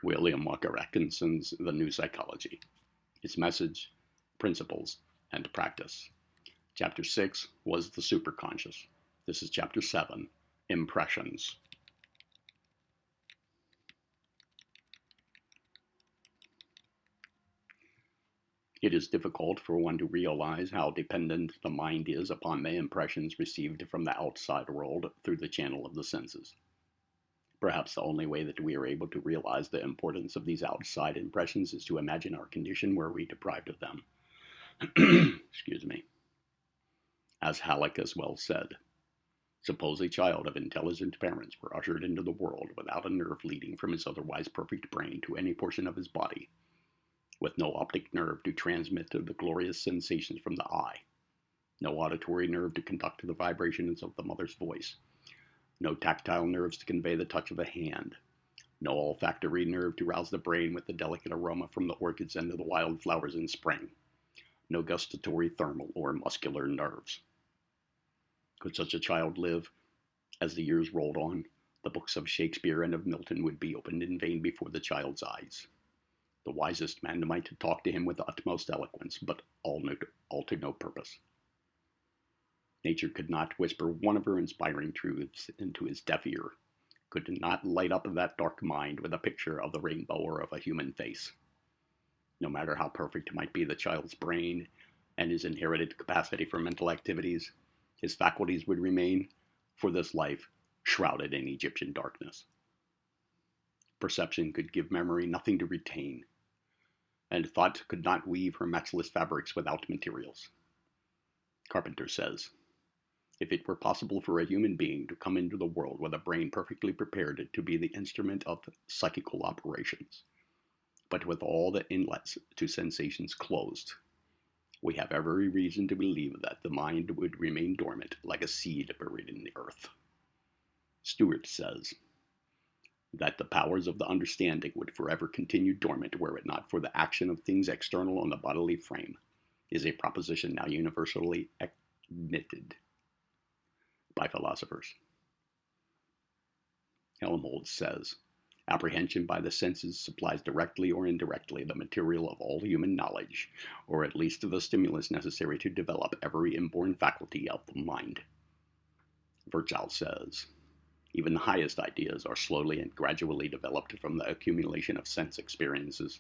William Walker Atkinson's The New Psychology, its message, principles, and practice. Chapter 6 was the superconscious. This is Chapter 7, Impressions. It is difficult for one to realize how dependent the mind is upon the impressions received from the outside world through the channel of the senses. Perhaps the only way that we are able to realize the importance of these outside impressions is to imagine our condition were we deprived of them. Excuse me. As Halleck has well said, suppose a child of intelligent parents were ushered into the world without a nerve leading from his otherwise perfect brain to any portion of his body, with no optic nerve to transmit the glorious sensations from the eye, no auditory nerve to conduct the vibrations of the mother's voice, no tactile nerves to convey the touch of the hand, no olfactory nerve to rouse the brain with the delicate aroma from the orchids and the wild flowers in spring, no gustatory thermal or muscular nerves. Could such a child live? As the years rolled on, the books of Shakespeare and of Milton would be opened in vain before the child's eyes. The wisest man might talk to him with the utmost eloquence, but all to no purpose. Nature could not whisper one of her inspiring truths into his deaf ear, could not light up that dark mind with a picture of the rainbow or of a human face. No matter how perfect might be the child's brain and his inherited capacity for mental activities, his faculties would remain, for this life, shrouded in Egyptian darkness. Perception could give memory nothing to retain, and thought could not weave her matchless fabrics without materials. Carpenter says, if it were possible for a human being to come into the world with a brain perfectly prepared to be the instrument of psychical operations, but with all the inlets to sensations closed, we have every reason to believe that the mind would remain dormant like a seed buried in the earth. Stewart says that the powers of the understanding would forever continue dormant were it not for the action of things external on the bodily frame, is a proposition now universally admitted by philosophers. Helmholtz says, apprehension by the senses supplies directly or indirectly the material of all human knowledge, or at least the stimulus necessary to develop every inborn faculty of the mind. Virchow says, even the highest ideas are slowly and gradually developed from the accumulation of sense experiences,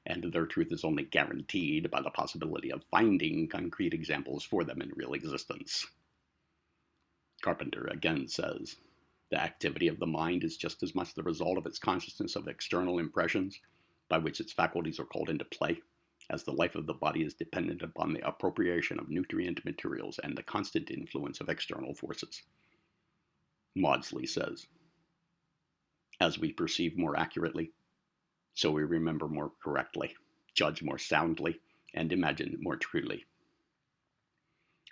and their truth is only guaranteed by the possibility of finding concrete examples for them in real existence. Carpenter again says, the activity of the mind is just as much the result of its consciousness of external impressions, by which its faculties are called into play, as the life of the body is dependent upon the appropriation of nutrient materials and the constant influence of external forces. Maudsley says, as we perceive more accurately, so we remember more correctly, judge more soundly, and imagine more truly.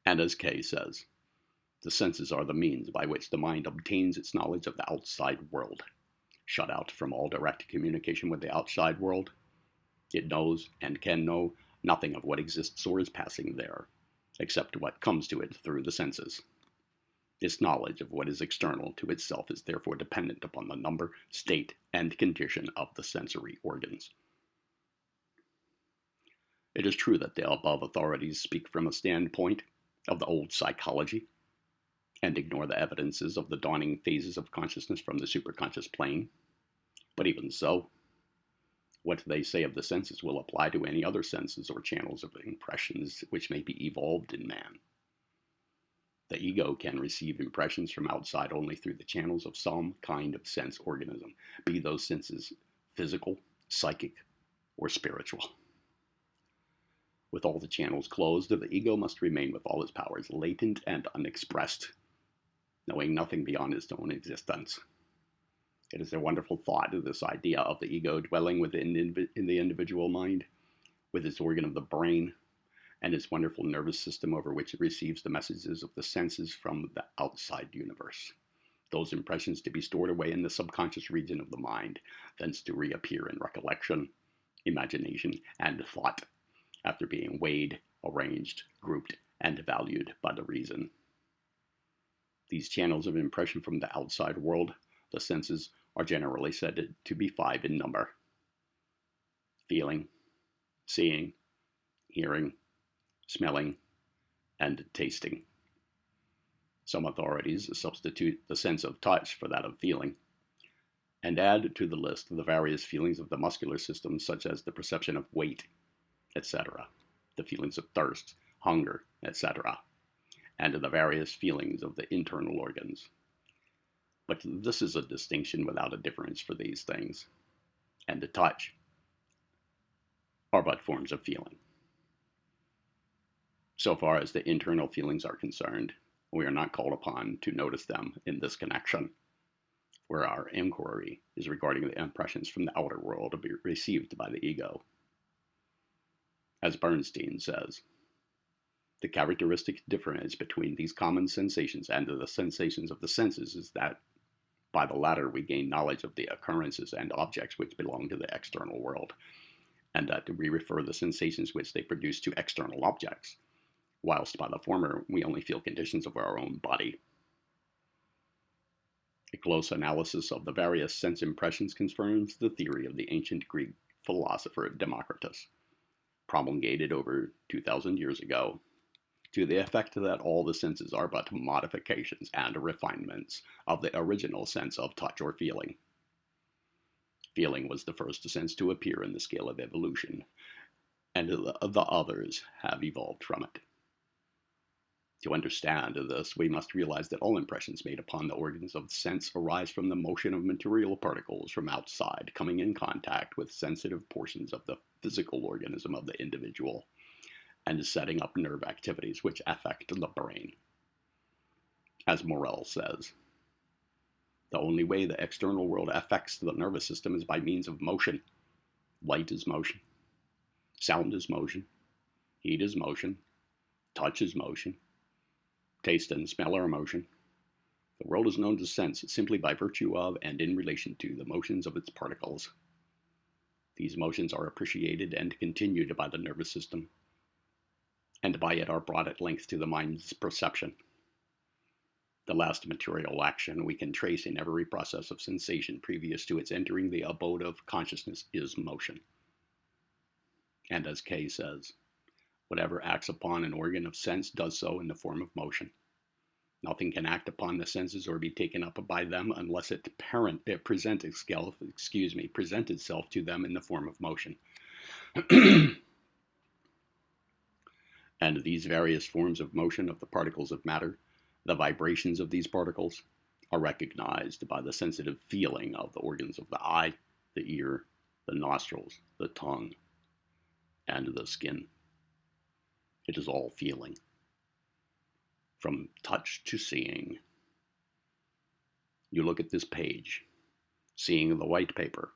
And as Kay says, the senses are the means by which the mind obtains its knowledge of the outside world. Shut out from all direct communication with the outside world, it knows and can know nothing of what exists or is passing there, except what comes to it through the senses. Its knowledge of what is external to itself is therefore dependent upon the number, state, and condition of the sensory organs. It is true that the above authorities speak from a standpoint of the old psychology, and ignore the evidences of the dawning phases of consciousness from the superconscious plane. But even so, what they say of the senses will apply to any other senses or channels of impressions which may be evolved in man. The ego can receive impressions from outside only through the channels of some kind of sense organism, be those senses physical, psychic, or spiritual. With all the channels closed, the ego must remain with all its powers latent and unexpressed, knowing nothing beyond its own existence. It is a wonderful thought, this idea of the ego dwelling within in the individual mind, with its organ of the brain, and its wonderful nervous system over which it receives the messages of the senses from the outside universe. Those impressions to be stored away in the subconscious region of the mind, thence to reappear in recollection, imagination, and thought, after being weighed, arranged, grouped, and valued by the reason. These channels of impression from the outside world, the senses, are generally said to be 5 in number. feeling, seeing, hearing, smelling, and tasting. Some authorities substitute the sense of touch for that of feeling, and add to the list the various feelings of the muscular system, such as the perception of weight, etc., the feelings of thirst, hunger, etc., and the various feelings of the internal organs. But this is a distinction without a difference for these things, and the touch are but forms of feeling. So far as the internal feelings are concerned, we are not called upon to notice them in this connection, where our inquiry is regarding the impressions from the outer world to be received by the ego. As Bernstein says, the characteristic difference between these common sensations and the sensations of the senses is that by the latter we gain knowledge of the occurrences and objects which belong to the external world, and that we refer the sensations which they produce to external objects, whilst by the former we only feel conditions of our own body. A close analysis of the various sense impressions confirms the theory of the ancient Greek philosopher Democritus, promulgated over 2,000 years ago, to the effect that all the senses are but modifications and refinements of the original sense of touch or feeling. Feeling was the first sense to appear in the scale of evolution, and the others have evolved from it. To understand this, we must realize that all impressions made upon the organs of sense arise from the motion of material particles from outside, coming in contact with sensitive portions of the physical organism of the individual, and setting up nerve activities which affect the brain. As Morel says, the only way the external world affects the nervous system is by means of motion. Light is motion. Sound is motion. Heat is motion. Touch is motion. Taste and smell are motion. The world is known to sense simply by virtue of and in relation to the motions of its particles. These motions are appreciated and continued by the nervous system, and by it are brought at length to the mind's perception. The last material action we can trace in every process of sensation previous to its entering the abode of consciousness is motion. And as Kay says, whatever acts upon an organ of sense does so in the form of motion. Nothing can act upon the senses or be taken up by them unless it present itself to them in the form of motion. And these various forms of motion of the particles of matter, the vibrations of these particles, are recognized by the sensitive feeling of the organs of the eye, the ear, the nostrils, the tongue, and the skin. It is all feeling. From touch to seeing. You look at this page, seeing the white paper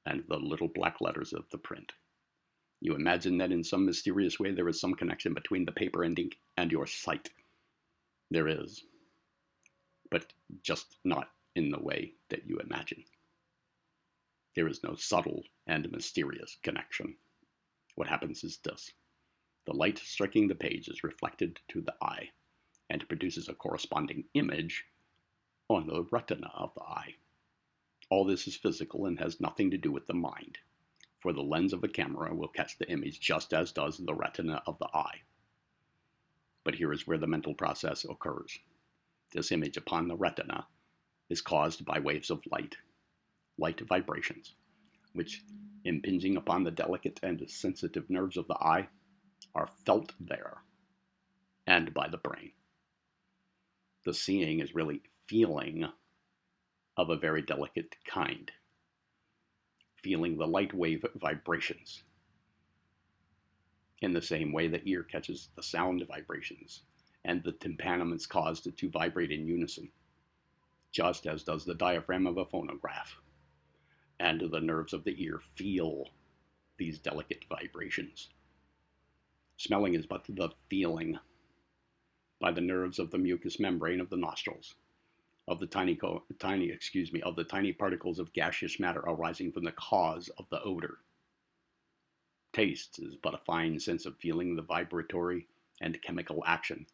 and the little black letters of the print. You imagine that in some mysterious way there is some connection between the paper and ink and your sight. There is, but just not in the way that you imagine. There is no subtle and mysterious connection. What happens is this. The light striking the page is reflected to the eye and produces a corresponding image on the retina of the eye. All this is physical and has nothing to do with the mind, for the lens of a camera will catch the image just as does the retina of the eye. But here is where the mental process occurs. This image upon the retina is caused by waves of light vibrations, which, impinging upon the delicate and sensitive nerves of the eye, are felt there and by the brain. The seeing is really feeling of a very delicate kind, feeling the light wave vibrations in the same way the ear catches the sound vibrations and the tympanum is caused to vibrate in unison, just as does the diaphragm of a phonograph, and the nerves of the ear feel these delicate vibrations. Smelling is but the feeling by the nerves of the mucous membrane of the nostrils, of the tiny particles of gaseous matter arising from the cause of the odor. Taste is but a fine sense of feeling the vibratory and chemical action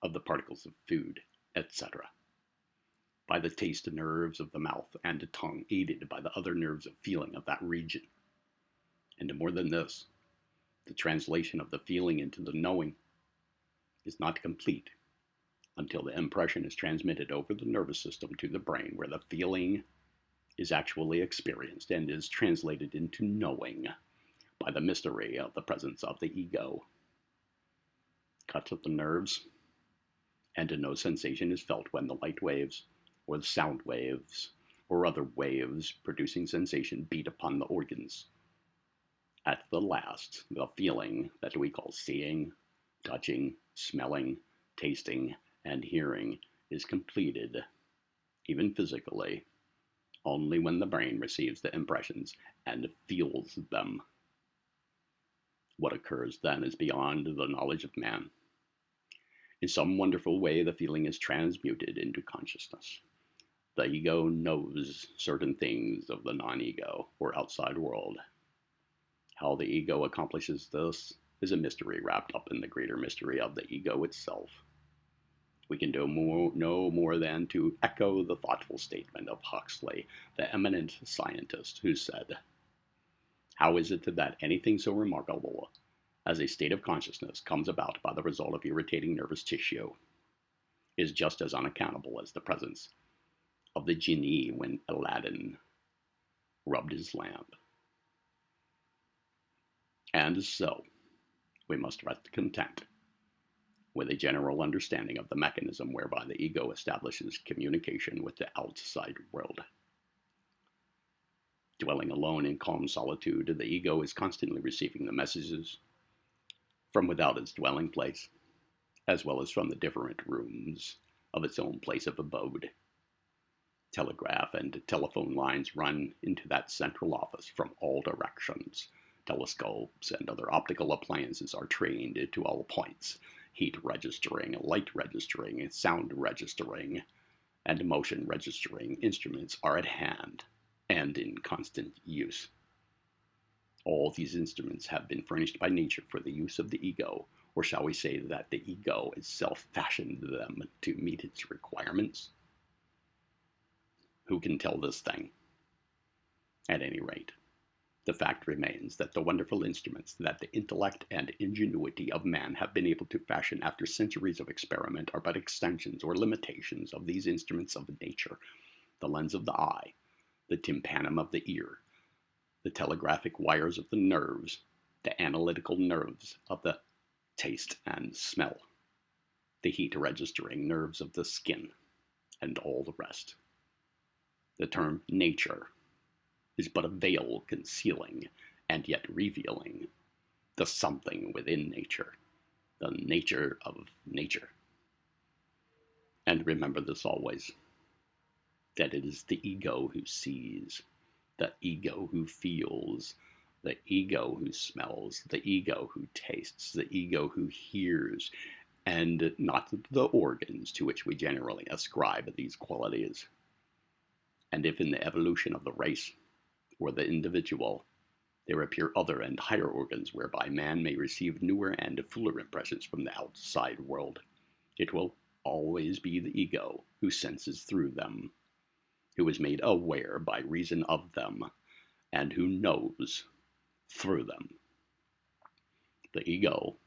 of the particles of food, etc. By the taste nerves of the mouth and tongue, aided by the other nerves of feeling of that region. And more than this, the translation of the feeling into the knowing is not complete until the impression is transmitted over the nervous system to the brain, where the feeling is actually experienced and is translated into knowing by the mystery of the presence of the ego. Cuts at the nerves, and no sensation is felt when the light waves, or the sound waves, or other waves producing sensation beat upon the organs. At the last, the feeling that we call seeing, touching, smelling, tasting, and hearing is completed, even physically, only when the brain receives the impressions and feels them. What occurs then is beyond the knowledge of man. In some wonderful way, the feeling is transmuted into consciousness. The ego knows certain things of the non-ego, or outside world. How the ego accomplishes this is a mystery wrapped up in the greater mystery of the ego itself. We can do no more than to echo the thoughtful statement of Huxley, the eminent scientist, who said, "How is it that anything so remarkable as a state of consciousness comes about by the result of irritating nervous tissue is just as unaccountable as the presence of the genie when Aladdin rubbed his lamp." And so, we must rest content with a general understanding of the mechanism whereby the ego establishes communication with the outside world. Dwelling alone in calm solitude, the ego is constantly receiving the messages from without its dwelling place, as well as from the different rooms of its own place of abode. Telegraph and telephone lines run into that central office from all directions. Telescopes and other optical appliances are trained to all points. Heat registering, light registering, sound registering, and motion registering instruments are at hand and in constant use. All these instruments have been furnished by nature for the use of the ego, or shall we say that the ego itself fashioned them to meet its requirements? Who can tell this thing? At any rate, the fact remains that the wonderful instruments that the intellect and ingenuity of man have been able to fashion after centuries of experiment are but extensions or limitations of these instruments of nature: the lens of the eye, the tympanum of the ear, the telegraphic wires of the nerves, the analytical nerves of the taste and smell, the heat registering nerves of the skin, and all the rest. The term nature is but a veil concealing and yet revealing the something within nature, the nature of nature. And remember this always, that it is the ego who sees, the ego who feels, the ego who smells, the ego who tastes, the ego who hears, and not the organs to which we generally ascribe these qualities. And if in the evolution of the race or the individual there appear other and higher organs whereby man may receive newer and fuller impressions from the outside world, it will always be the ego who senses through them, who is made aware by reason of them, and who knows through them. The ego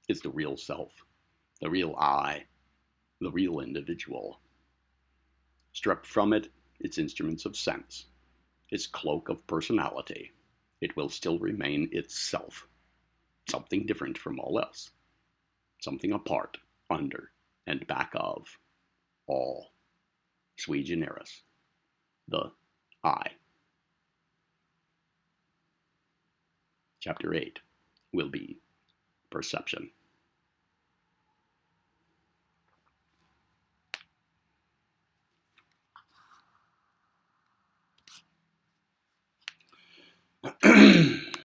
is the real self, the real I, the real individual. Stripped from it its instruments of sense, its cloak of personality, it will still remain itself, something different from all else, something apart, under, and back of all, sui generis, the I. Chapter 8 will be perception.